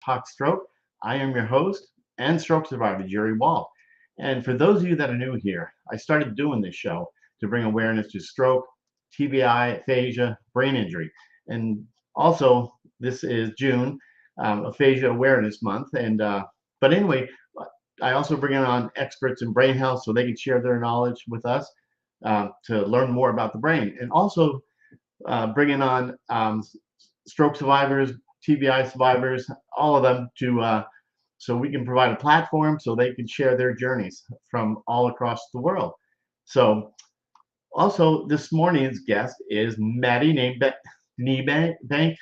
Talk Stroke. I am your host and stroke survivor, Jerry Wall. And for those of you that are new here, I started doing this show to bring awareness to stroke, TBI, aphasia, brain injury. And also, this is June, Aphasia Awareness Month. But anyway, I also bring on experts in brain health so they can share their knowledge with us to learn more about the brain. And also bringing on stroke survivors, TBI survivors, all of them to so we can provide a platform so they can share their journeys from all across the world. So also this morning's guest is Maddie Niebanck,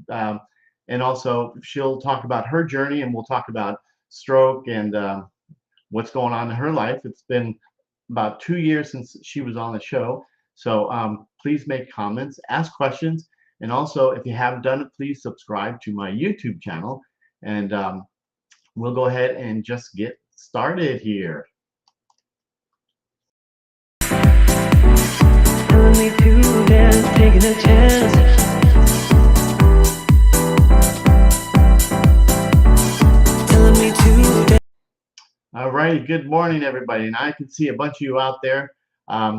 um, and also she'll talk about her journey, and we'll talk about stroke and what's going on in her life. It's been about 2 years since she was on the show. So please make comments, ask questions, and also if you haven't done it, please subscribe to my YouTube channel. And we'll go ahead and just get started here. Telling me to dance, taking a chance. Telling me to dance. All right, good morning, everybody. And I can see a bunch of you out there.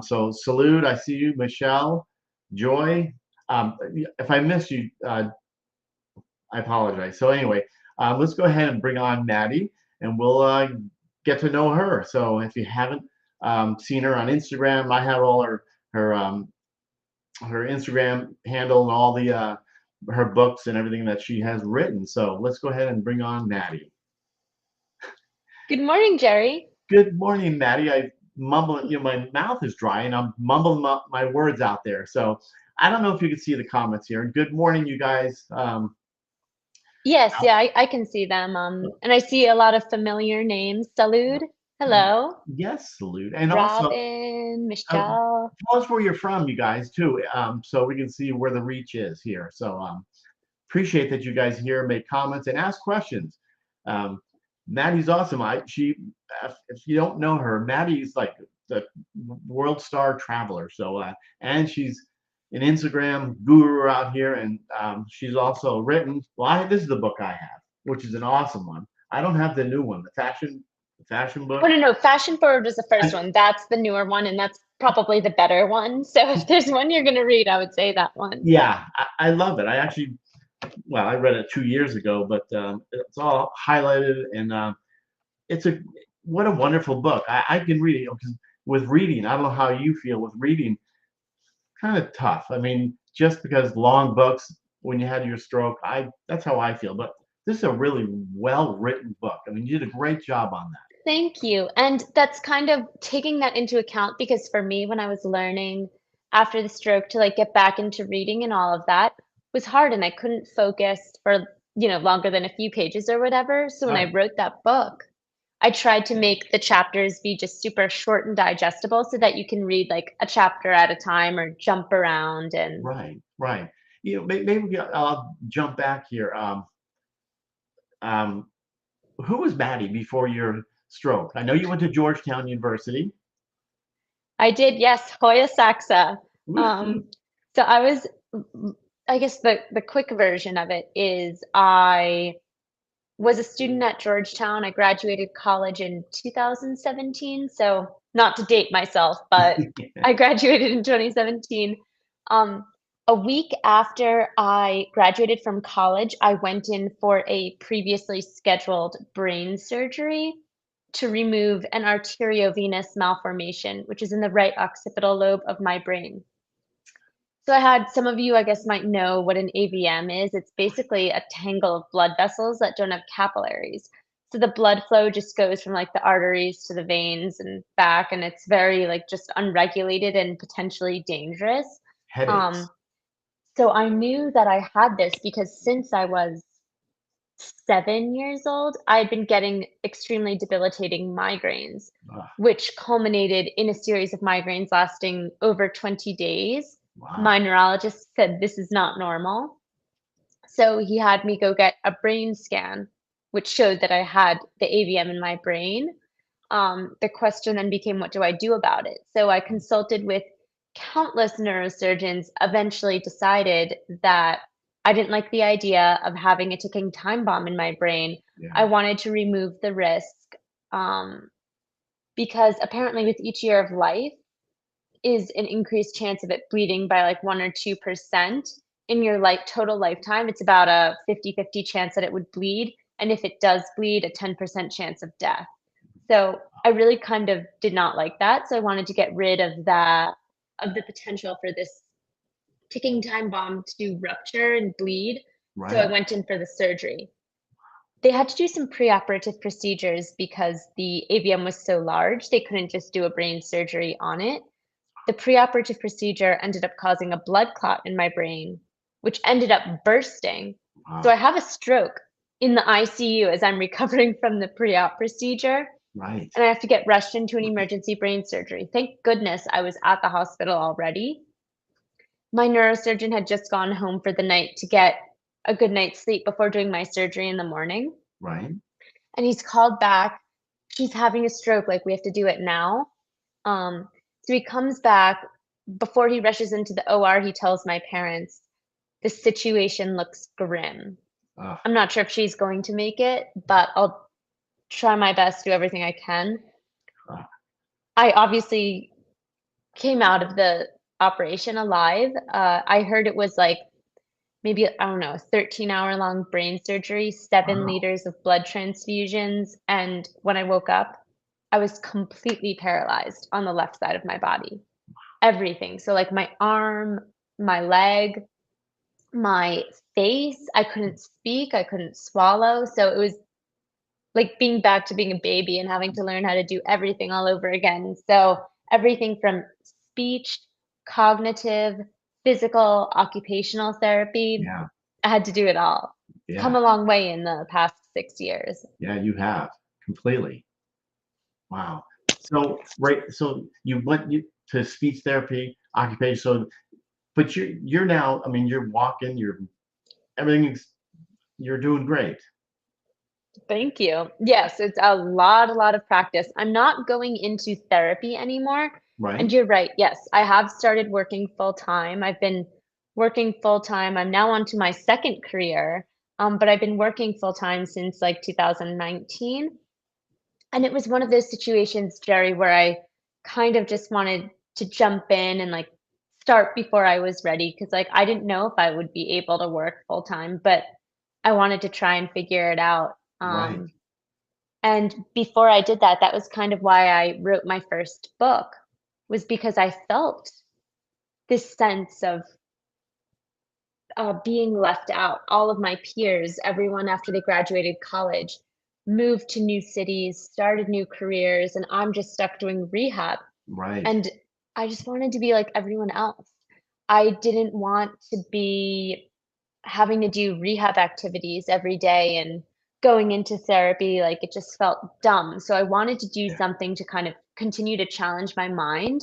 So salute, I see you, Michelle, Joy. If I missed you, I apologize. So anyway, let's go ahead and bring on Maddie, and we'll get to know her. So if you haven't seen her on Instagram, I have all her her Instagram handle and all the her books and everything that she has written. So let's go ahead and bring on Maddie. Good morning, Jerry. Good morning, Maddie. I mumbling, my mouth is dry and I'm mumbling my words out there. So I don't know if you can see the comments here. Good morning, you guys. Yes, yeah, I can see them. And I see a lot of familiar names. Salud, hello. Yes, salute. And also, Robin, uh, Michelle. tell us where you're from, you guys, too, so we can see where the reach is here. So appreciate that you guys here make comments and ask questions. Um, Maddie's awesome. If you don't know her, Maddie's like the world star traveler. So and she's an Instagram guru out here, and she's also written. Well, this is the book I have, which is an awesome one. I don't have the new one, the fashion Oh, book. no, no, Fashion Forward was the first one. That's the newer one, and that's probably the better one. So if there's one you're going to read, I would say that one. Yeah, I love it. I actually, well, I read it 2 years ago, but it's all highlighted, and it's a what a wonderful book. I can read it because with reading, I don't know how you feel with reading, kind of tough. I mean, just because long books when you had your stroke, I that's how I feel. But this is a really well written book. I mean, you did a great job on that. Thank you. And that's kind of taking that into account because for me, when I was learning after the stroke to like get back into reading and all of that was hard and I couldn't focus for, longer than a few pages or whatever. So when I Right, wrote that book, I tried to make the chapters be just super short and digestible so that you can read like a chapter at a time or jump around and right. Maybe I'll jump back here. Um, who was Maddie before your stroke? I know you went to Georgetown University. I did, yes, Hoya Saxa. Woohoo. Um, so I guess the quick version of it is I was a student at Georgetown. I graduated college in 2017. So not to date myself, but I graduated in 2017. Um, a week after I graduated from college, I went in for a previously scheduled brain surgery to remove an arteriovenous malformation, which is in the right occipital lobe of my brain. So I had some of you, I guess, might know what an AVM is. It's basically a tangle of blood vessels that don't have capillaries. So the blood flow just goes from like the arteries to the veins and back, and it's very like just unregulated and potentially dangerous. Um, Headaches. so I knew that I had this because since I was 7 years old, I had been getting extremely debilitating migraines, Ugh, which culminated in a series of migraines lasting over 20 days. wow. My neurologist said this is not normal. So he had me go get a brain scan, which showed that I had the AVM in my brain. The question then became, what do I do about it? So I consulted with countless neurosurgeons, eventually decided that I didn't like the idea of having a ticking time bomb in my brain. I Yeah. wanted to remove the risk, um, because apparently with each year of life is an increased chance of it bleeding by like 1 or 2% in your total lifetime. It's about a 50-50 chance that it would bleed, and if it does bleed, a 10% chance of death. So, I really kind of did not like that, so I wanted to get rid of the potential for this ticking time bomb to rupture and bleed, so I Right. went in for the surgery. They had to do some preoperative procedures because the AVM was so large, they couldn't just do a brain surgery on it. The preoperative procedure ended up causing a blood clot in my brain, which ended up bursting. So I Wow. have a stroke in the ICU as I'm recovering from the pre-op procedure, Right. and I have to get rushed into an emergency brain surgery. Thank goodness I was at the hospital already. My neurosurgeon had just gone home for the night to get a good night's sleep before doing my surgery in the morning, Right. and he's called back. She's having a stroke, like, we have to do it now. Um, so he comes back. Before he rushes into the OR, he tells my parents, "The situation looks grim." Uh, I'm not sure if she's going to make it, but I'll try my best, do everything I can. uh, I obviously came out of the operation alive. I heard it was like maybe, I don't know, a 13-hour-long brain surgery, 7 wow. liters of blood transfusions, and when I woke up, I was completely paralyzed on the left side of my body. Everything. So, like, my arm, my leg, my face, I couldn't speak, I couldn't swallow, so it was like being back to being a baby and having to learn how to do everything all over again. So, everything from speech, cognitive, physical, occupational therapy, Yeah. I had to do it all. It's come Yeah. a long way in the past 6 years. Yeah. You have completely. Wow. So right. So you went to speech therapy, occupation. So, but you're now. I mean, you're walking. You're everything's. You're doing great. Thank you. Yes, it's a lot of practice. I'm not going into therapy anymore. And Right. you're right. Yes, I have started working full time. I've been working full time. I'm now on to my second career. But I've been working full time since like 2019. And it was one of those situations, Jerry, where I kind of just wanted to jump in and like start before I was ready. Cause like I didn't know if I would be able to work full time, but I wanted to try and figure it out. Right. And before I did that, that was kind of why I wrote my first book, was because I felt this sense of being left out. All of my peers, everyone after they graduated college, moved to new cities, started new careers, and I'm just stuck doing rehab. Right. And I just wanted to be like everyone else. I didn't want to be having to do rehab activities every day and going into therapy, like, it just felt dumb. So I wanted to do Yeah. something to kind of continue to challenge my mind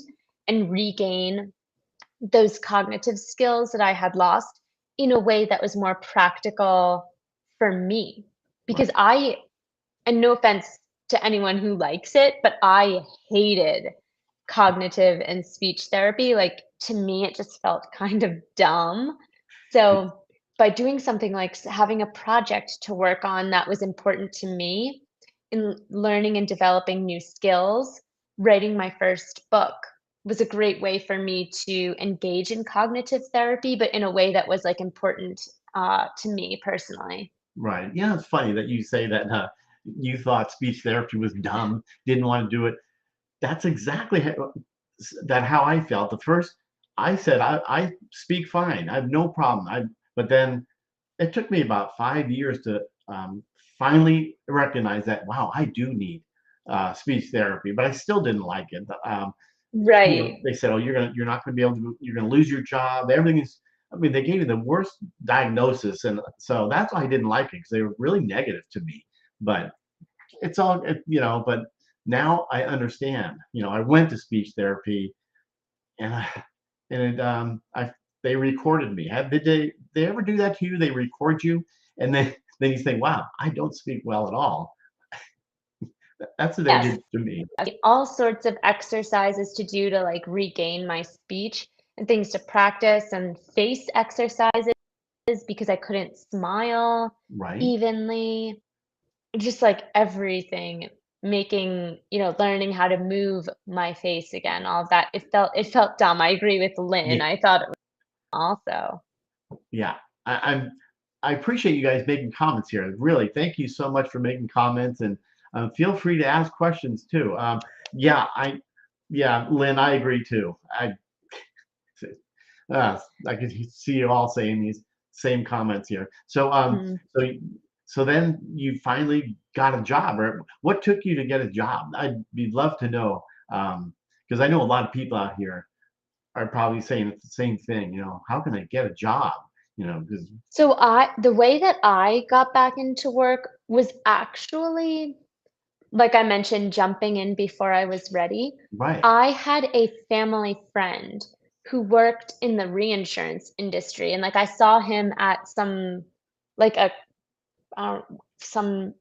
and regain those cognitive skills that I had lost in a way that was more practical for me. Because Right. and no offense to anyone who likes it, but I hated cognitive and speech therapy. Like, to me, it just felt kind of dumb. So, by doing something like having a project to work on that was important to me in learning and developing new skills, writing my first book was a great way for me to engage in cognitive therapy, but in a way that was like important to me personally. Right. Yeah. It's funny that you say that you thought speech therapy was dumb, didn't want to do it. That's exactly how I felt. The first, I said, I speak fine. I have no problem. But then it took me about 5 years to finally recognize that, wow, I do need speech therapy, but I still didn't like it. Right. They said, oh, you're not going to be able to, you're going to lose your job. Everything is, I mean, they gave me the worst diagnosis. And so that's why I didn't like it, because they were really negative to me. But it's all, but now I understand. I went to speech therapy, and they recorded me. Did they ever do that to you? They record you, and then you think, wow, I don't speak well at all. That's what they Yes. did to me. All sorts of exercises to do to like regain my speech and things to practice and face exercises because I couldn't smile Right. evenly, just like everything, making, learning how to move my face again, all of that. It felt dumb. I agree with Lynn. Yeah. I thought it was also. Yeah. I appreciate you guys making comments here. Really, thank you so much for making comments, and feel free to ask questions too. Yeah, yeah, Lynn, I agree too. Uh, I can see you all saying these same comments here. Mhm. So, so then you finally got a job, or what took you to get a job? I'd be love to know, because I know a lot of people out here are probably saying it's the same thing. How can I get a job? Because So the way that I got back into work was actually, like I mentioned, jumping in before I was ready. right, I had a family friend who worked in the reinsurance industry, and like I saw him at like a uh, some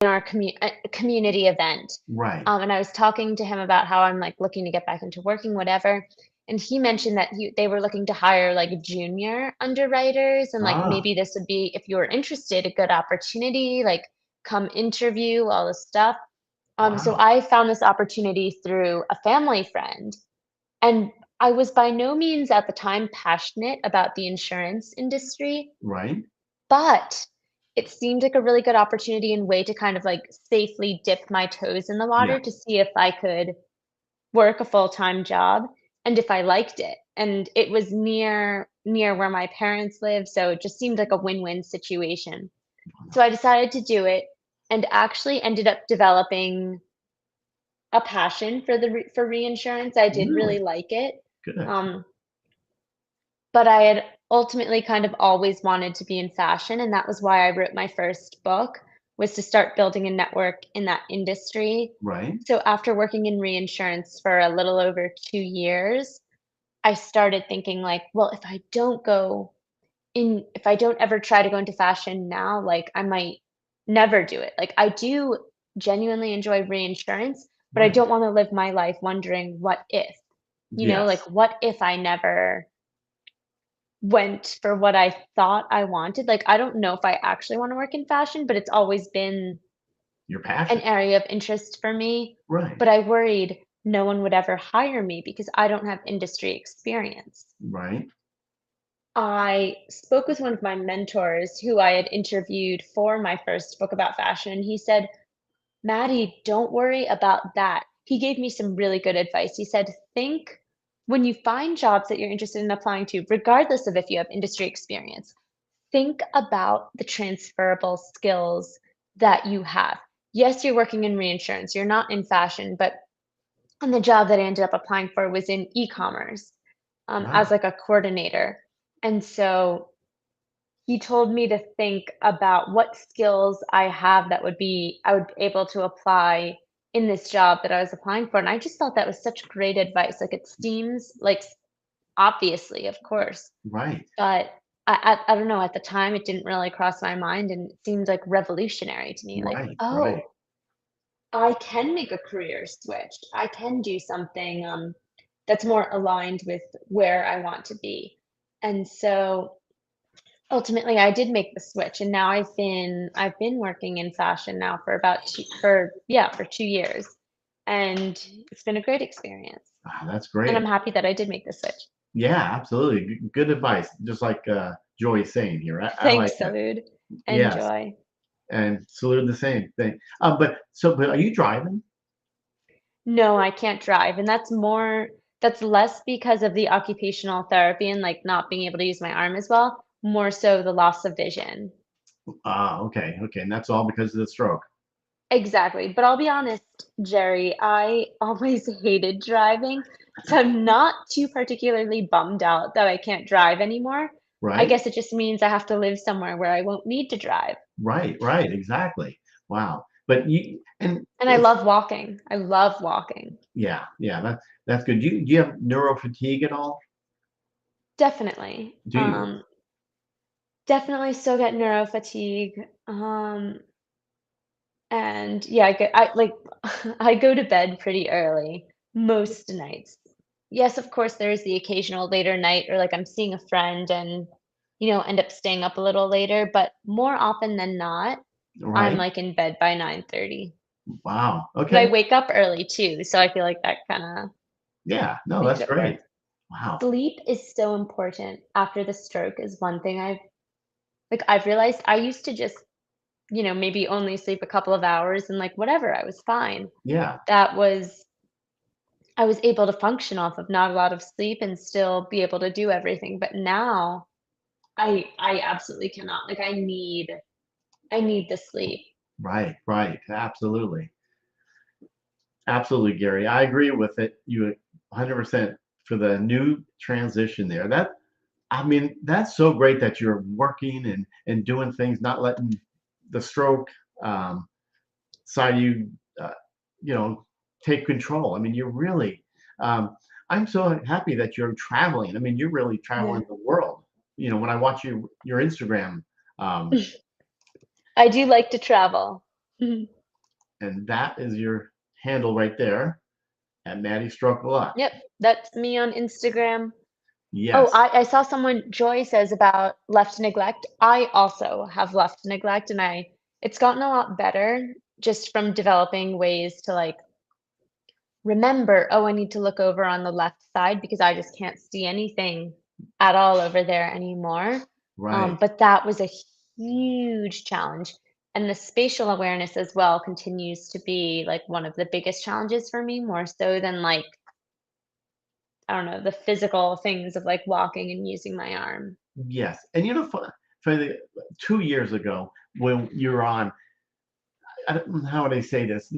in our community event. right. And I was talking to him about how I'm like looking to get back into working, whatever. And he mentioned that they were looking to hire like junior underwriters, and like Ah, maybe this would be, if you were interested, a good opportunity, like come interview, all this stuff. So wow, I found this opportunity through a family friend, and I was by no means at the time passionate about the insurance industry, right, but it seemed like a really good opportunity and way to kind of like safely dip my toes in the yeah, water to see if I could work a full-time job and if I liked it. And it was near where my parents live, so it just seemed like a win-win situation. So I decided to do it and actually ended up developing a passion for for reinsurance. I did really really like it. good, Um, But I had ultimately kind of always wanted to be in fashion, and that was why I wrote my first book, was to start building a network in that industry. right, So after working in reinsurance for a little over 2 years, I started thinking like, well, if I don't ever try to go into fashion now, like I might never do it. Like I do genuinely enjoy reinsurance, but I right, don't want to live my life wondering what if, like yes, what if I never went for what I thought I wanted. Like, I don't know if I actually wanna work in fashion, but it's always been your an passion, area of interest for me. right, But I worried no one would ever hire me because I don't have industry experience. right, I spoke with one of my mentors who I had interviewed for my first book about fashion, and he said, Maddie, don't worry about that. He gave me some really good advice. He said, think when you find jobs that you're interested in applying to, regardless of if you have industry experience, think about the transferable skills that you have. Yes, you're working in reinsurance, you're not in fashion, but and the job that I ended up applying for was in e-commerce as wow, like a coordinator. And so he told me to think about what skills I have that I would be able to apply in this job that I was applying for. And I just thought that was such great advice. Like it seems like obviously, of course, right, but I don't know, at the time, it didn't really cross my mind, and it seemed, like, revolutionary to me, like, right, right, "Oh, I can make a career switch. I can do something, that's more aligned with where I want to be." And so, ultimately, I did make the switch, and now I've been working in fashion now for about 2 years, and it's been a great experience, ah, that's and I'm great. happy that I did make the switch. Yeah, absolutely, good advice. Just like Joy is saying here, I like Thanks, that. Salud. Yes, Enjoy. and salute the same thing. But are you driving? No, I can't drive, and that's less because of the occupational therapy and, like, not being able to use my arm as well, more so the loss of vision. Ah, okay, okay, and that's all because of the stroke. Exactly, but I'll be honest, Jerry, I always hated driving, so I'm not too particularly bummed out that I can't drive anymore. I Right, guess it just means I have to live somewhere where I won't need to drive, right, right, exactly. Wow. But you and and I it's love walking. I love walking. yeah, yeah, that's good. Do you have neuro fatigue at all? Definitely. Do you? Definitely still get neuro fatigue. And yeah, I like I go to bed pretty early most nights. Yes, of course, there's the occasional later night or like I'm seeing a friend and end up staying up a little later, but more often than not, I'm, Right. like, in bed by 9:30. Wow. But I Okay. wake up early too, so I feel like that kinda Yeah. No, makes that's it work. great. Wow. Sleep is so important after the stroke is one thing I've realized I used to just, maybe only sleep a couple of hours and, like, whatever, I was fine. Yeah. That was I was able to function off of not a lot of sleep and still be able to do everything, but now I absolutely cannot. Like, I need the sleep. Right. Right. Absolutely. Absolutely, Gary. I agree with it. You 100% for the new transition there. I mean, that's so great that you're working and doing things, not letting the stroke um, side of you, uh, you know, take control. I mean, you're really. Um, I'm so happy that you're traveling. I mean, you're really Yeah. traveling the world. When I watch your Instagram, um, I do like to travel. Mhm. and that is your handle right there at Maddie Stroke a Lot. Yep, that's me on Instagram. Oh, Yes. I saw someone Joy says about left neglect. I also have left neglect, and it's gotten a lot better just from developing ways to, like, remember, "Oh, I need to look over on the left side because I just can't see anything at all over there anymore." Right. But that was a huge challenge, and the spatial awareness as well continues to be, like, one of the biggest challenges for me, more so than, like, I don't know, the physical things of, like, walking and using my arm. Yes. And for the 2 years ago when you were on, I don't know how would I say this.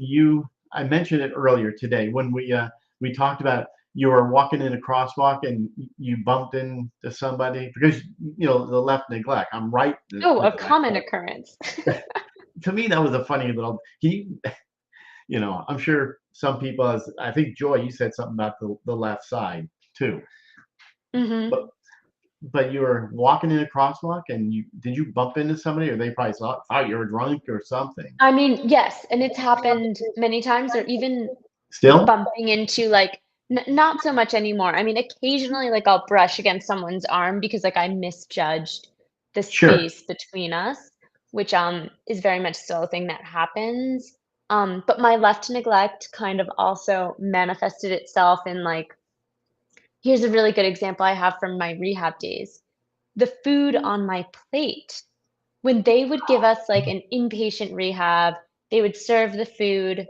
I mentioned it earlier today when we talked about you were walking in a crosswalk and you bumped into somebody because the left neglect. I'm right Oh, a neglect, common but occurrence. to me that was a funny little. I'm sure some people, as I think Joy, you said something about the left side too. Mhm. But but you were walking in a crosswalk and did you bump into somebody or they probably thought you were drunk or something? I mean, yes, and it's happened many times or even Still? bumping into, like, not so much anymore. I mean, occasionally, like, I'll brush against someone's arm because, like, I misjudged the Sure. space between us, which, is very much still a thing that happens. But my left neglect kind of also manifested itself in, like, here's a really good example I have from my rehab days. The food on my plate. When they would give us, like, an inpatient rehab, they would serve the food.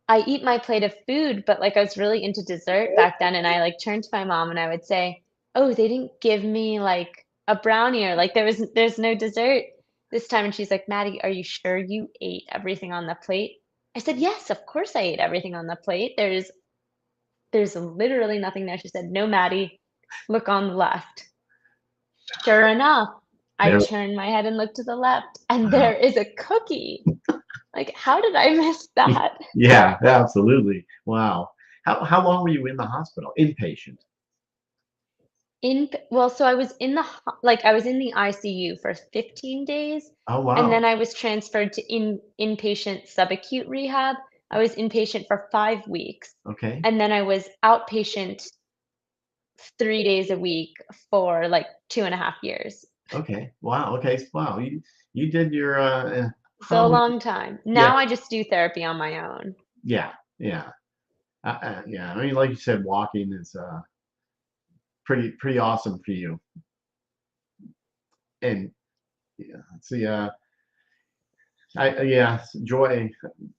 I eat my plate of food, but, like, I was really into dessert back then, and I, like, turned to my mom and I would say, "Oh, they didn't give me, like, a brownie or, like, there's no dessert this time," and she's like, "Maddie, are you sure you ate everything on the plate?" I said, "Yes, of course I ate everything on the plate. There's literally nothing there." She said, "No, Maddie, look on the left." Sure enough, I There. turned my head and looked to the left, and Wow. there is a cookie. Like, how did I miss that? Yeah, absolutely. Wow. How long were you in the hospital? Inpatient. So I was in the ho like, I was in the ICU for 15 days, Oh, and wow. then I was transferred to inpatient subacute rehab. I was inpatient for 5 weeks, Okay. and then I was outpatient 3 days a week for, like, 2.5 years. Okay. Wow. Okay. Wow. You did your how So a many? long time. Yeah. Now I just do therapy on my own. Yeah. Yeah. Yeah. I mean, like you said, walking is pretty awesome for you. And yeah, let's see. Yeah, Joy.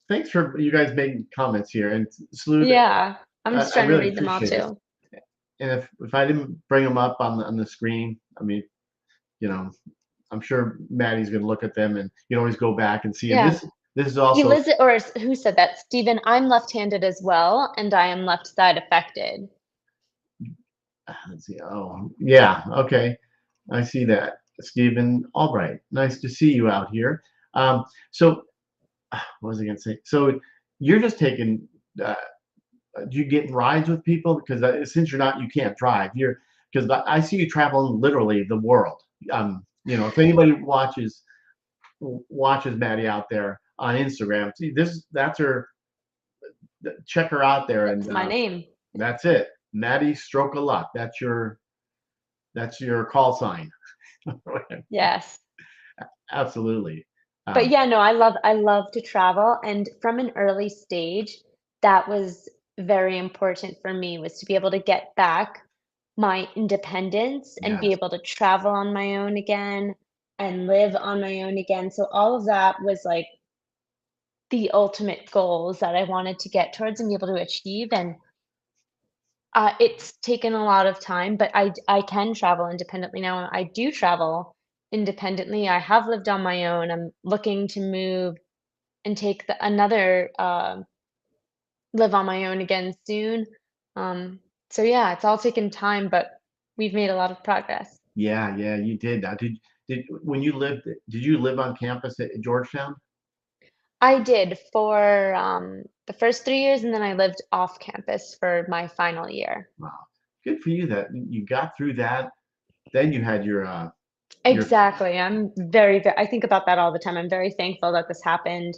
Thanks for you guys making comments here, and Salute. Yeah, I'm just I trying to really read them all appreciate it. too. And if I didn't bring them up on the screen, I mean, you know, I'm sure Maddie's going to look at them, and you can always go back and see. And Yeah. this is also. Who said that? Stephen, I'm left-handed as well, and I am left side affected. Let's see. Oh, yeah. Okay, I see that. Stephen Albright, nice to see you out here. So, what was I going to say? So, you're just taking. Do you get in rides with people? Because since you can't drive. Because I see you traveling literally the world. If anybody watches Maddie out there on Instagram, see that's her. Check her out there, That's and my name. that's it. Maddie Stroke a Lot. That's your call sign. Yes. Absolutely. But Um, yeah, no, I love to travel, and from an early stage, that was very important for me, was to be able to get back my independence and be yes. able to travel on my own again and live on my own again. So all of that was like the ultimate goals that I wanted to get towards and be able to achieve. And it's taken a lot of time, but I can travel independently now. And I do travel independently. I have lived on my own. I'm looking to move and take another live on my own again soon. So yeah, it's all taken time, but we've made a lot of progress. Yeah, yeah, you did. Now, did when you lived, did you live on campus at Georgetown? I did for the first 3 years, and then I lived off campus for my final year. Wow, good for you that you got through that. Then you had your Exactly. I think about that all the time. I'm very thankful that this happened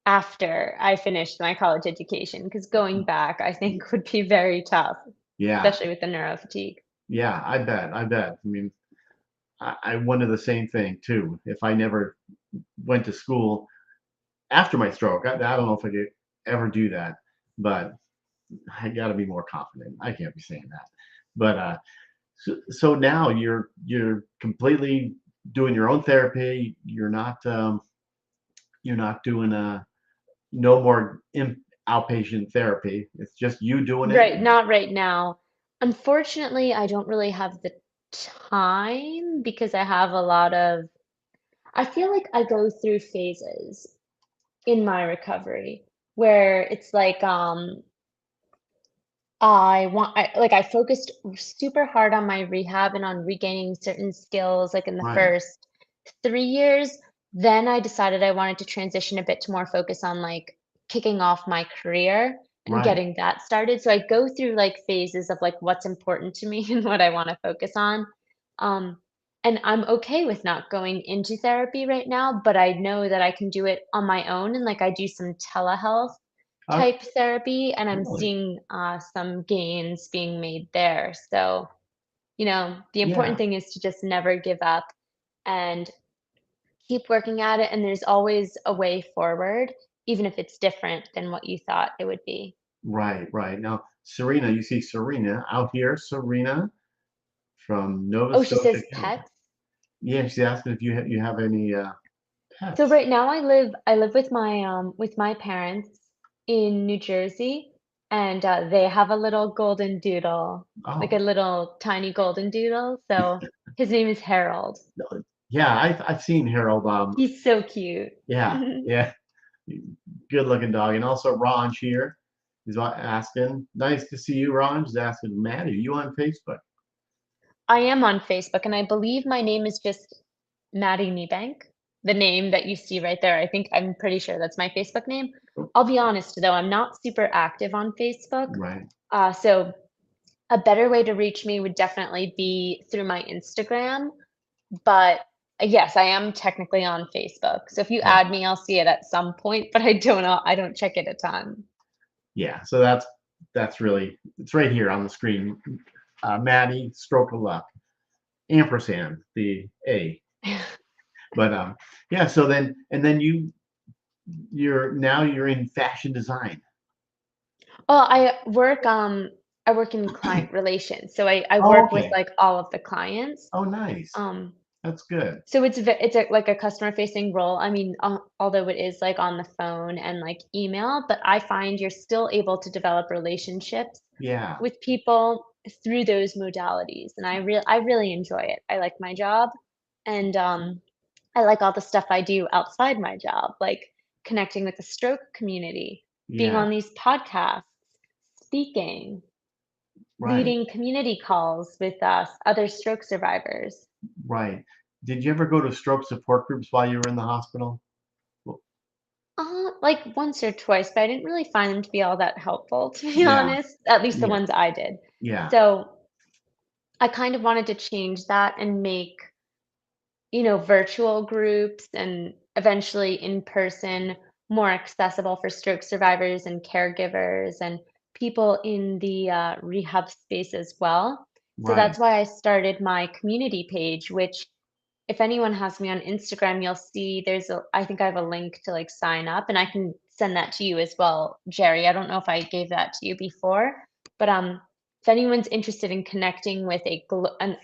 after I finished my college education, because going back, I think would be very tough, yeah, especially with the neuro fatigue. yeah. I bet. I bet. I mean, I wanted the same thing too. If I never went to school after my stroke, I don't know if I could ever do that. But I got to be more confident. I can't be saying that. But so now you're completely doing your own therapy. You're not doing no more outpatient therapy. It's just you doing it. Right, not right now. Unfortunately, I don't really have the time because I have a lot of I feel like I go through phases in my recovery where it's like I focused super hard on my rehab and on regaining certain skills like in the Right, first 3 years. Then I decided I wanted to transition a bit to more focus on like kicking off my career and right. getting that started. So I go through like phases of like what's important to me and what I want to focus on. Um, and I'm okay with not going into therapy right now, but I know that I can do it on my own. And like I do some telehealth Oh, type therapy, and I'm really? seeing some gains being made there. So, the important Yeah. thing is to just never give up and keep working at it. And there's always a way forward, even if it's different than what you thought it would be. Right, right. Now, Serena, you see Serena out here, Serena from Nova Oh, she Scotia, says Canada. pets. Yeah, she's asking if you have any So pets. right now I live with my parents in New Jersey, and they have a little golden doodle, like a Oh, little tiny golden doodle. So his name is Harold. no, yeah, I've seen Harold. He's so cute. Yeah, yeah, good looking dog. And also Ron here is asking, nice to see you, Ron. He's asking, Maddie, are you on Facebook? I am on Facebook, and I believe my name is just Maddie Niebanck, the name that you see right there. I'm pretty sure that's my Facebook name. Oh, I'll be honest though, I'm not super active on Facebook. right. So a better way to reach me would definitely be through my Instagram. But yes, I am technically on Facebook. So if you Oh, add me, I'll see it at some point, but I don't check it a ton. yeah. So that's really it's right here on the screen. Maddie, stroke of luck, ampersand, the A. But yeah. So then and then you're in fashion design. Well, I work in client relations. So I Oh, work with okay. like all of the clients. Oh, nice. Um, That's good. so like a customer facing role. I mean, although it is like on the phone and like email, but I find you're still able to develop relationships Yeah. with people through those modalities, and I really enjoy it. I like my job, and I like all the stuff I do outside my job, like connecting with the stroke community, being Yeah. on these podcasts, speaking, Right. leading community calls with other stroke survivors. Right. Did you ever go to stroke support groups while you were in the hospital? Well, Like once or twice, but I didn't really find them to be all that helpful, to be yeah. honest, at least the Yeah. ones I did. Yeah. So I kind of wanted to change that and make, virtual groups and eventually in person more accessible for stroke survivors and caregivers and people in the rehab space as well. So Right. that's why I started my community page, which if anyone has me on Instagram, you'll see I think I have a link to like sign up, and I can send that to you as well, Jerry. I don't know if I gave that to you before, but if anyone's interested in connecting with an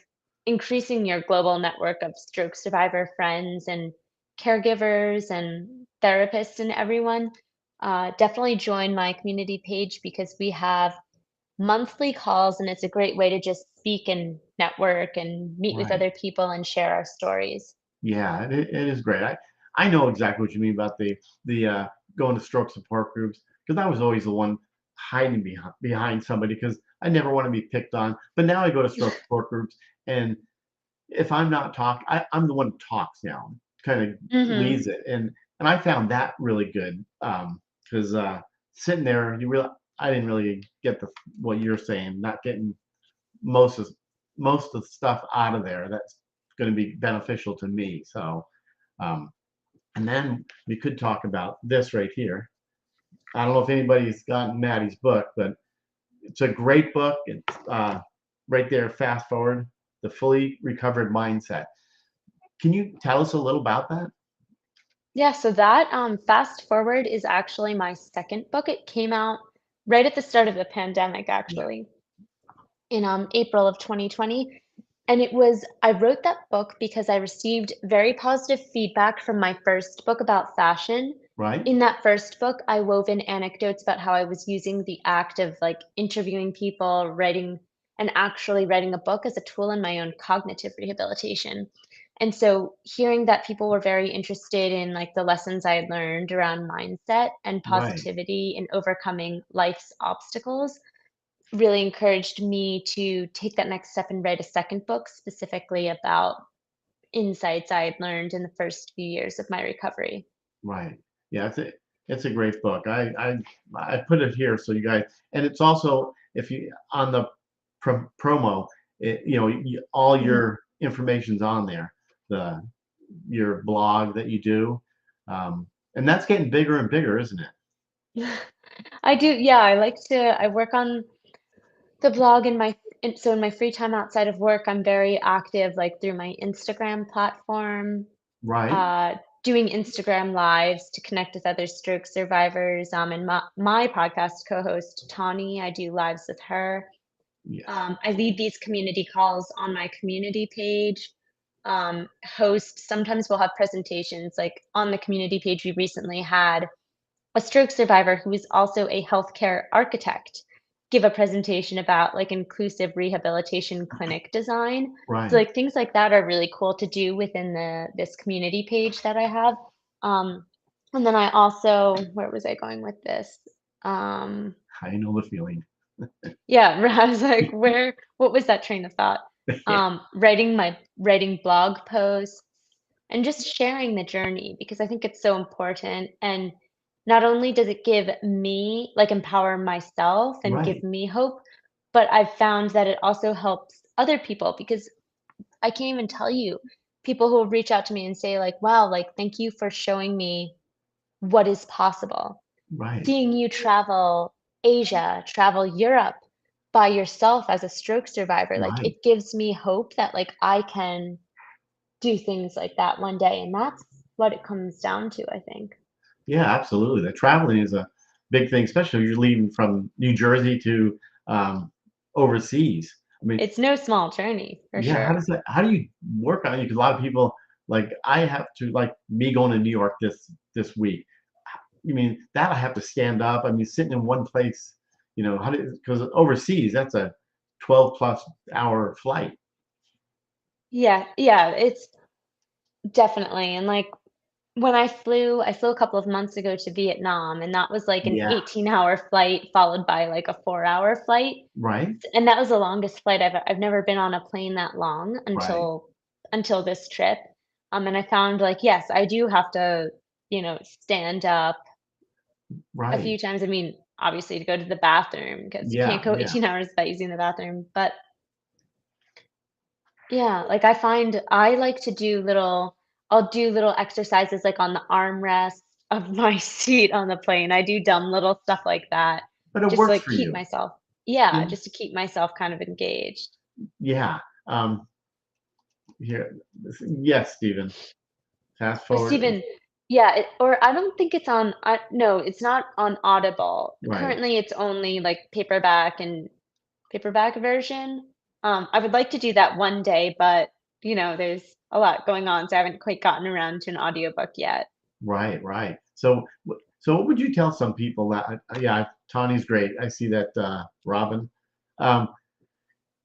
increasing your global network of stroke survivor friends and caregivers and therapists and everyone, definitely join my community page because we have monthly calls, and it's a great way to just speak and network and meet with Right. other people and share our stories. Yeah, it is great. I know exactly what you mean about the going to stroke support groups, because I was always the one hiding behind somebody because I never want to be picked on. But now I go to stroke support groups, and if I'm not talking, I'm the one who talks now, kind of Mhm. leads it, and I found that really good, because sitting there, I didn't really get the what you're saying, not getting most of most of the stuff out of there that's going to be beneficial to me. So, um, and then we could talk about this right here. I don't know if anybody's gotten Maddie's book, but it's a great book. It's right there. Fast forward, the fully recovered mindset. Can you tell us a little about that? Yeah, so that Fast Forward is actually my second book. It came out right at the start of the pandemic, Yeah. actually, in April of 2020. And I wrote that book because I received very positive feedback from my first book about fashion. Right. In that first book, I wove in anecdotes about how I was using the act of like interviewing people, writing, and actually writing a book as a tool in my own cognitive rehabilitation. And so hearing that people were very interested in like the lessons I had learned around mindset and Right. positivity and overcoming life's obstacles really encouraged me to take that next step and write a second book specifically about insights I had learned in the first few years of my recovery. Right. Yeah, it's a great book. I put it here so you guys, and it's also if you on the promo, all Mhm. your information's on there. The your blog that you do, and that's getting bigger and bigger, isn't it? I do, yeah, I work on the blog in my free time outside of work, I'm very active, like, through my Instagram platform, Right. uh, doing Instagram lives to connect with other stroke survivors, and my podcast co-host, Tawny, I do lives with her. Yes. I lead these community calls on my community page, host sometimes we'll have presentations, like, on the community page, we recently had a stroke survivor who is also a healthcare architect give a presentation about like inclusive rehabilitation clinic design. So Right. like things like that are really cool to do within this community page that I have. Um, and then I also, where was I going with this? Um, I know the feeling. yeah, I was like, what was that train of thought? Yeah. Writing blog posts and just sharing the journey because I think it's so important. And not only does it give me, like, empower myself and give Right. me hope, but I've found that it also helps other people because I can't even tell you people who will reach out to me and say, like, wow, like, thank you for showing me what is possible. Right. Seeing you travel Asia, travel Europe by yourself as a stroke survivor, like, Right. it gives me hope that, like, I can do things like that one day, and that's what it comes down to, I think. Yeah, absolutely. The traveling is a big thing, especially if you're leaving from New Jersey to um, overseas. I mean, It's no small journey, for yeah, sure. how do you work on it? Because a lot of people, like I have to, like me going to New York this week. You mean that I have to stand up? I mean, sitting in one place, how do because overseas that's a 12 plus hour flight. Yeah, yeah, it's definitely, and, like, when I flew a couple of months ago to Vietnam, and that was, like, an Yeah, 18-hour flight followed by, like, a 4-hour flight, right, and that was the longest flight I've never been on a plane that long right, until this trip, and I found, like, yes, I do have to, stand up a right. few times. I mean, obviously to go to the bathroom because you can't Yeah, go yeah, 18 hours without using the bathroom, but yeah, like, I find I like to do I'll do little exercises, like, on the armrest of my seat on the plane. I do dumb little stuff like that but it just to, works like, for keep you. myself yeah, You just to keep myself kind of engaged. Yeah. here. Yes, Stephen. Fast forward. Stephen, yeah, or I don't think it's on. No, it's not on Audible. Right. Currently, it's only like paperback and paperback version. I would like to do that one day, but there's a lot going on, so I haven't quite gotten around to an audiobook yet. Right, right. So, so what would you tell some people that, yeah, Tawny's great. I see that, Robin. Um,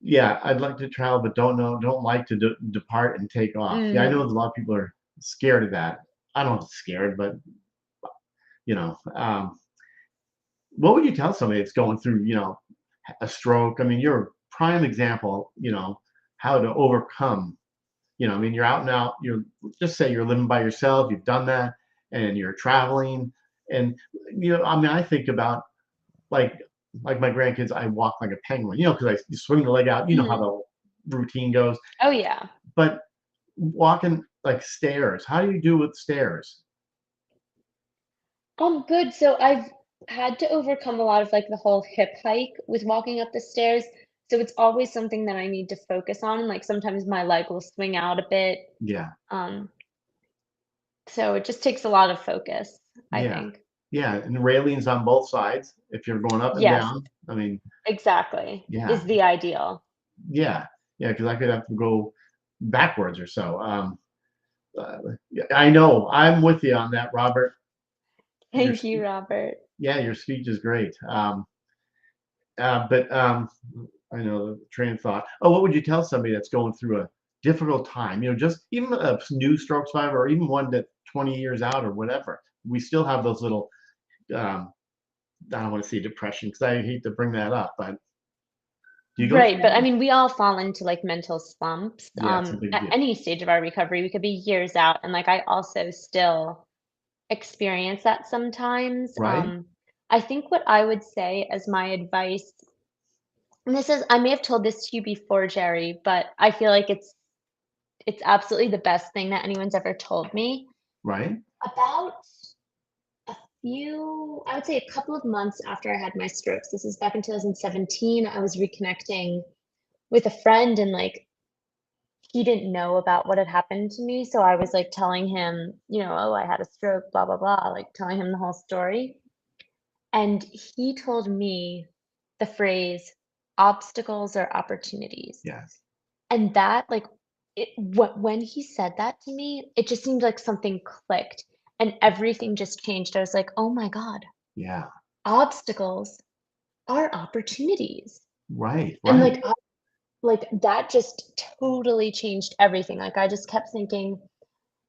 yeah, I'd like to travel, but don't like to depart and take off. Yeah, I know Mm, a lot of people are scared of that. I don't know if scared, but you know, um, what would you tell somebody that's going through, a stroke? I mean, you're a prime example, how to overcome. I mean, you're out and out. You're just say you're living by yourself. You've done that, and you're traveling. And I mean, I think about like like my grandkids. I walk like a penguin, because I swing the leg out. You know how mhm. the routine goes. Oh, yeah. But walking like stairs, how do you do with stairs? Good. So I've had to overcome a lot of like the whole hip hike with walking up the stairs. So it's always something that I need to focus on. Like sometimes my leg will swing out a bit. Yeah, Um, so it just takes a lot of focus, I yeah, think. yeah. And railings on both sides if you're going up and Yes, down. I mean, exactly. yeah, Is the ideal. yeah, yeah. Because I could have to go backwards or so. Uh, yeah, I know. I'm with you on that, Robert. Your Thank you, speech, Robert. yeah, your speech is great. But I know the train of thought. Oh, what would you tell somebody that's going through a difficult time? Just even a new stroke survivor, or even one that 20 years out or whatever. We still have those little. Um, I don't want to say depression because I hate to bring that up, but do you go through Right, but I that? mean, we all fall into like mental slumps. Yeah, it's a big At deal, any stage of our recovery, we could be years out, and like I also still experience that sometimes. right? I think what I would say as my advice, and I may have told this to you before, Jerry, but I feel like it's absolutely the best thing that anyone's ever told me. Right? About I would say a couple of months after I had my strokes, this is back in 2017, I was reconnecting with a friend and like he didn't know about what had happened to me. So I was like telling him, oh, I had a stroke, blah, blah, blah, like telling him the whole story. And he told me the phrase obstacles are opportunities. Yes. And that, like, when he said that to me, it just seemed like something clicked and everything just changed. I was like, oh my God, Yeah. obstacles are opportunities. Right. And Right. like that just totally changed everything. Like I just kept thinking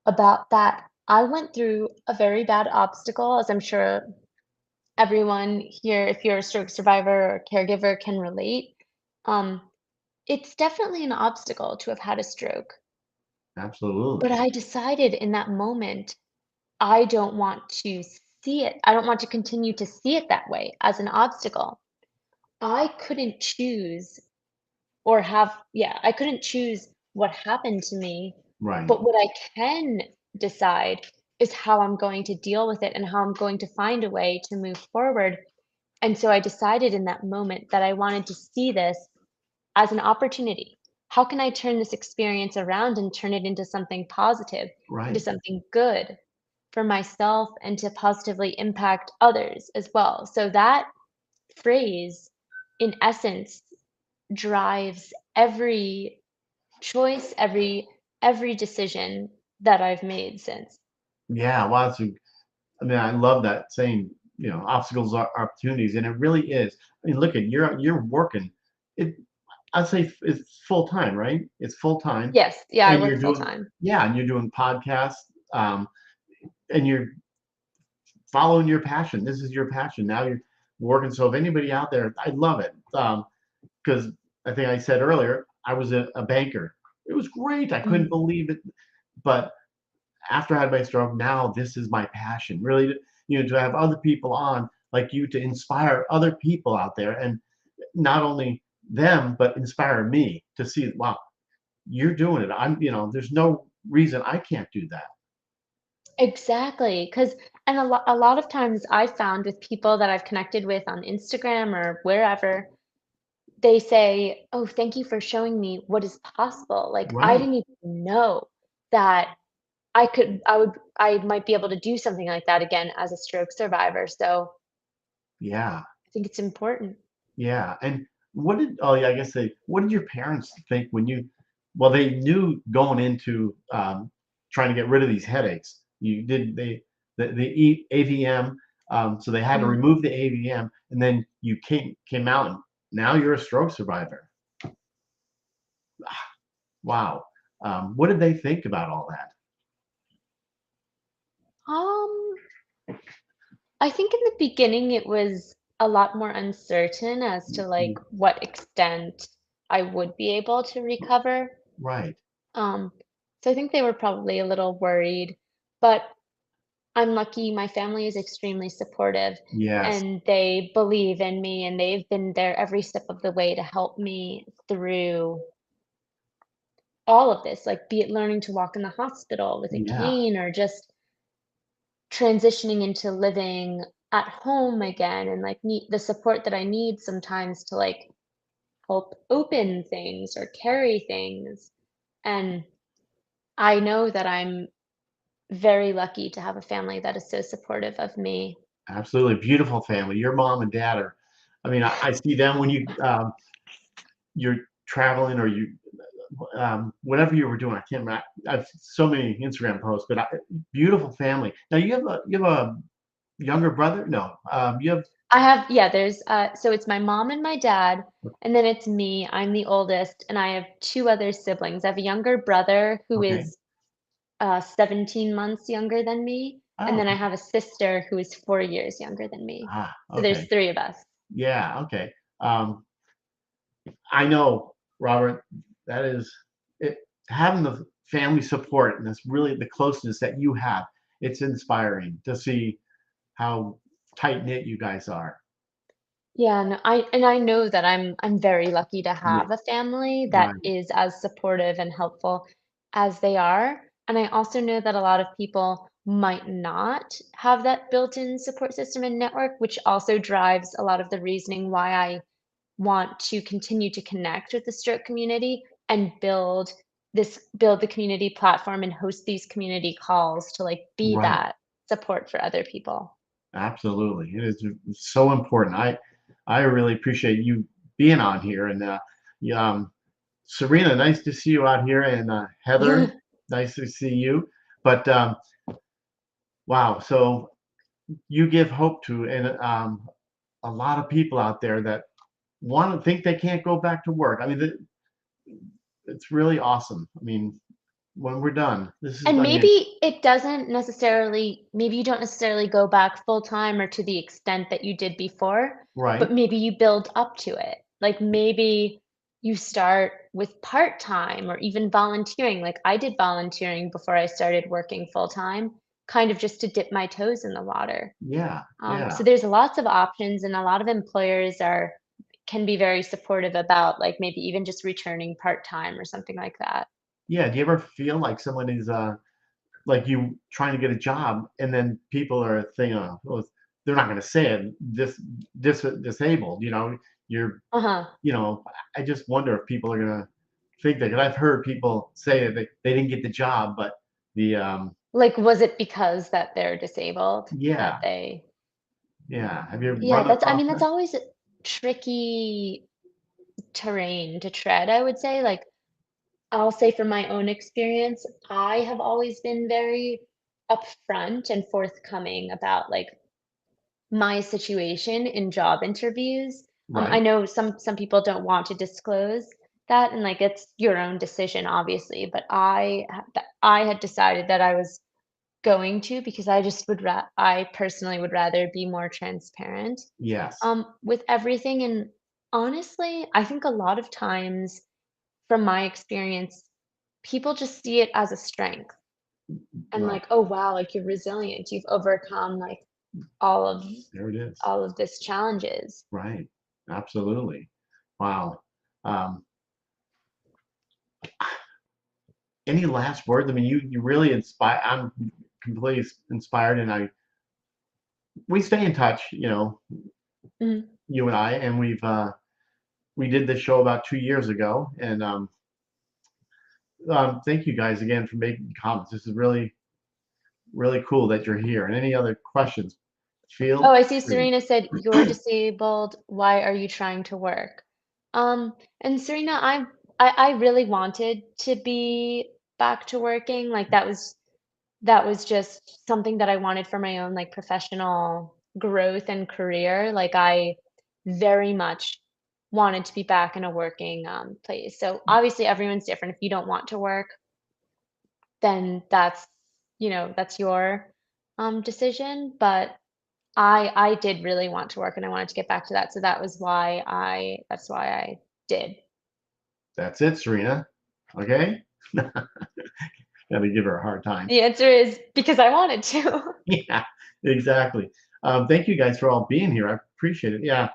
about that. I went through a very bad obstacle, as I'm sure everyone here, if you're a stroke survivor or caregiver, can relate. Um, it's definitely an obstacle to have had a stroke. But Absolutely. I decided in that moment, I don't want to see it. I don't want to continue to see it that way as an obstacle. I couldn't choose I couldn't choose what happened to me, Right. but what I can decide is how I'm going to deal with it and how I'm going to find a way to move forward. And so I decided in that moment that I wanted to see this as an opportunity. How can I turn this experience around and turn it into something positive, into Right. something good for myself and to positively impact others as well? So that phrase, in essence, drives every choice, every decision that I've made since. Yeah. Wow. I mean, I love that saying, obstacles are opportunities, and it really is. I mean, look at you're working. It I'd say it's full time, right? It's full time, Yes, yeah, I and you're work full doing time. yeah, and you're doing podcasts, um, and you're following your passion. This is your passion. Now you're working. So if anybody out there, I love it because I think I said earlier I was a banker. It was great. I couldn't Mhm. believe it, but after I had my stroke, now this is my passion. Really, to have other people on like you to inspire other people out there, and not only them, but inspire me to see, wow, you're doing it. There's no reason I can't do that. Exactly, 'cause and a lot of times I've found with people that I've connected with on Instagram or wherever, they say, "Oh, thank you for showing me what is possible." Like, I Right. didn't even know that I might be able to do something like that again as a stroke survivor, so Yeah. I think it's important. Yeah. And oh yeah, I guess what did your parents think when well, they knew going into trying to get rid of these headaches. You did the AVM, so they had to Mhm. remove the AVM, and then you came out, and now you're a stroke survivor. Wow. What did they think about all that? Um, I think in the beginning it was a lot more uncertain as to, like, what extent I would be able to recover. Right. Um, so I think they were probably a little worried, but I'm lucky my family is extremely supportive, Yes. and they believe in me, and they've been there every step of the way to help me through all of this, like, be it learning to walk in the hospital with a Yeah. cane or just transitioning into living at home again and, like, need the support that I need sometimes to, like, help open things or carry things, and I know that I'm very lucky to have a family that is so supportive of me. Absolutely beautiful family. Your mom and dad are. I mean, I see them when you're traveling or whatever you were doing. I can't remember. I've so many Instagram posts, but beautiful family. Now you have a younger brother? No, you have. I have yeah, so it's my mom and my dad, and then it's me, I'm the oldest, and I have 2 other siblings. I have a younger brother who Okay. is, 17 months younger than me, and Oh, then I okay. have a sister who is 4 years younger than me. So there's Okay. 3 of us. Yeah. Okay. Um, I know, Robert. That is it. Having the family support and that's really the closeness that you have. It's inspiring to see how tight knit you guys are. Yeah, no, I know that I'm very lucky to Yeah. have a family that Right. is as supportive and helpful as they are, and I also know that a lot of people might not have that built-in support system and network, which also drives a lot of the reasoning why I want to continue to connect with the stroke community and build the community platform and host these community calls to, like, be Right. that support for other people. Absolutely. It is so important. I really appreciate you being on here. And yeah, Serena, nice to see you out here. And Heather, nice to see you. But wow, so you give hope to and a lot of people out there that want to think they can't go back to work. I mean, it's really awesome. I mean, when we're done, this is, And I mean, maybe you don't necessarily go back full time or to the extent that you did before, right? but maybe you build up to it. Like, maybe you start with part-time or even volunteering, like I did volunteering before I started working full time, kind of just to dip my toes in the water. Yeah, So yeah. there's lots of options, and a lot of employers are can be very supportive about, like, maybe even just returning part-time or something like that. Yeah, do you ever feel like someone is, like you trying to get a job and then people are thinking, "Oh, well, they're not gonna say it, disabled," you're Uh-huh. I just wonder if people are gonna think that 'cause I've heard people say that they didn't get the job, but the, Like, was it because that they're disabled that yeah, they yeah. Have you Yeah, run across that's that? always a tricky terrain to tread, I would say, like, I'll say from my own experience, I have always been very upfront and forthcoming about, like, my situation in job interviews. I Right, know some people don't want to disclose that, and, like, it's your own decision, obviously, but I had decided that I was going to because I personally would rather be more transparent, yes, with everything, and honestly, I think a lot of times, from my experience, people just see it as a strength and right, like, "Oh, wow, like, you're resilient, you've overcome, like, all of there it is. all of this challenges." Right, absolutely. Wow. Um, any last words? I mean, you really inspire. I'm completely inspired, and we stay in touch. Mhm. You and I, and we've we did this show about 2 years ago, and thank you guys again for making comments. This is really, really cool that you're here. And any other questions, Oh, feel I see free. Serena said, "You're disabled. Why are you trying to work?" And Serena, I really wanted to be back to working. Like that was just something that I wanted for my own like professional growth and career. Like I very much wanted to be back in a working place. So obviously everyone's different. If you don't want to work, then that's your decision. But I did really want to work and I wanted to get back to that. So that's why I did. That's it, Serena. Okay? Gotta give her a hard time. The answer is because I wanted to. Yeah, exactly. Thank you guys for all being here. I appreciate it. Yeah.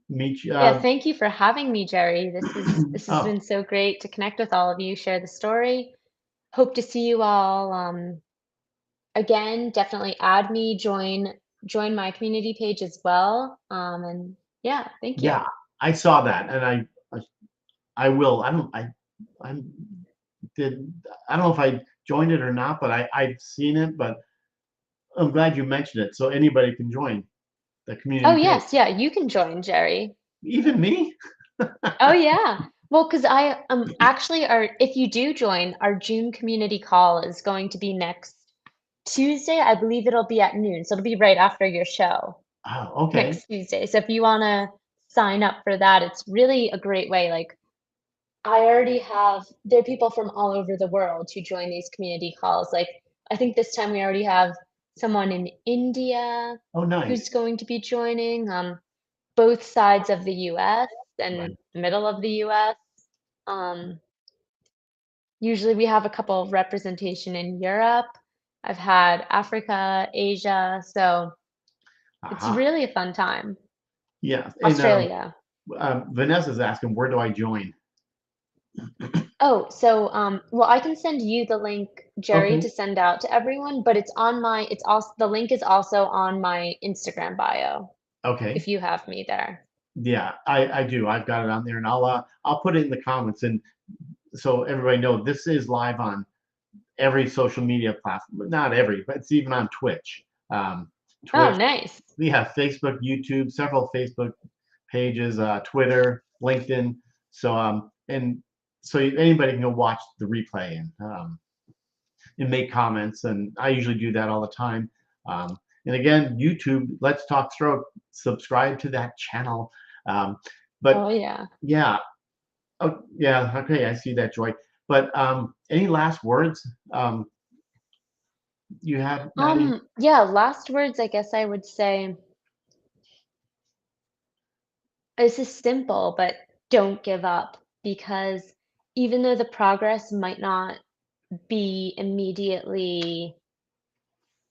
Meet you. Yeah, thank you for having me, Jerry. This has Oh, been so great to connect with all of you, share the story. Hope to see you all again. Definitely add me, join my community page as well. And yeah, thank you. yeah. I saw that, and I will. I did. I don't know if I joined it or not, but I've seen it. But I'm glad you mentioned it, so anybody can join the Oh community page. yes, yeah, you can join, Jerry. Even me. Oh yeah. Well, because I actually our if you do join, our June community call is going to be next Tuesday. I believe it'll be at noon. So it'll be right after your show Oh, okay. next Tuesday. So if you wanna sign up for that, it's really a great way. Like I already have there are people from all over the world who join these community calls. Like I think this time we already have someone in India Oh, who's nice. going to be joining. Both sides of the US Right. and the middle of the US. Um, Usually we have a couple of representation in Europe. I've had Africa, Asia, so it's Aha. really a fun time. Yeah. And Australia. Vanessa's asking, where do I join? Oh, so well, I can send you the link, Jerry, Okay. to send out to everyone, but it's also the link is also on my Instagram bio Okay. if you have me there. Yeah, I do. I've got it on there, and I'll put it in the comments, and so everybody know this is live on every social media platform. Not every, but it's even on Twitch. Oh, Twitch. nice. We have Facebook, YouTube, several Facebook pages, Twitter, LinkedIn. So and so anybody can go watch the replay and make comments, and I usually do that all the time. And again, YouTube, Let's Talk Stroke. Subscribe to that channel. Um, but Oh yeah. yeah, oh yeah, okay, I see that, Joy. But any last words you have, Maddie? Yeah, last words, I guess I would say this is simple, but don't give up because even though the progress might not be immediately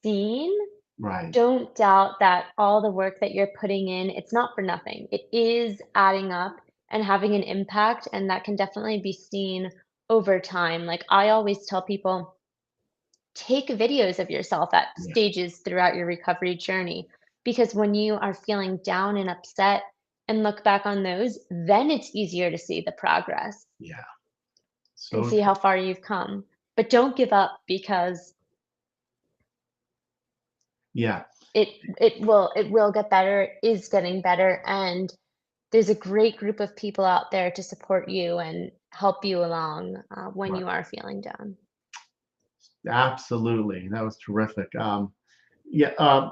seen, Right. don't doubt that all the work that you're putting in, it's not for nothing. It is adding up and having an impact, and that can definitely be seen over time. Like I always tell people, take videos of yourself at Yeah. stages throughout your recovery journey because when you are feeling down and upset and look back on those, then it's easier to see the progress Yeah. and So see true. how far you've come. But don't give up because Yeah. it will get better, it is getting better, and there's a great group of people out there to support you and help you along when Right. you are feeling down. Absolutely. That was terrific. Yeah.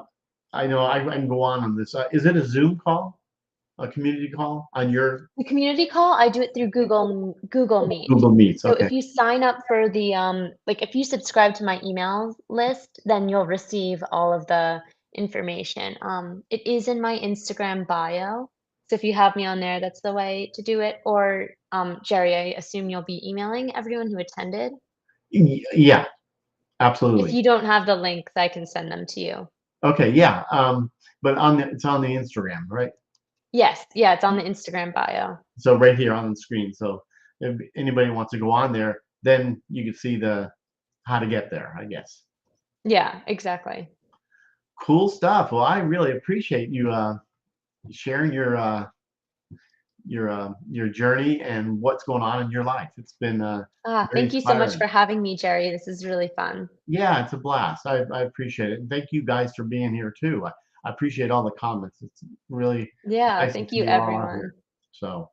I know I can go on this. Is it a Zoom call? A community call on your The community call, I do it through Google Meet. Google Meets? So Okay. if you sign up for the like if you subscribe to my email list, then you'll receive all of the information. It is in my Instagram bio. So if you have me on there, that's the way to do it. Or Jerry, I assume you'll be emailing everyone who attended. Yeah. If Absolutely. you don't have the links, I can send them to you. Okay. Yeah. But it's on the Instagram, right? Yes, yeah, it's on the Instagram bio. So right here on the screen. So if anybody wants to go on there, then you can see the how to get there, I guess. Yeah, exactly. Cool stuff. Well, I really appreciate you sharing your your journey and what's going on in your life. It's been very Thank you so much inspiring. for having me, Jerry. This is really fun. Yeah, it's a blast. I appreciate it. And thank you guys for being here too. I appreciate all the comments. It's really Yeah, nice to thank see you, you all out everyone. here. So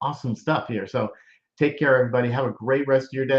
awesome stuff here. So take care, everybody. Have a great rest of your day.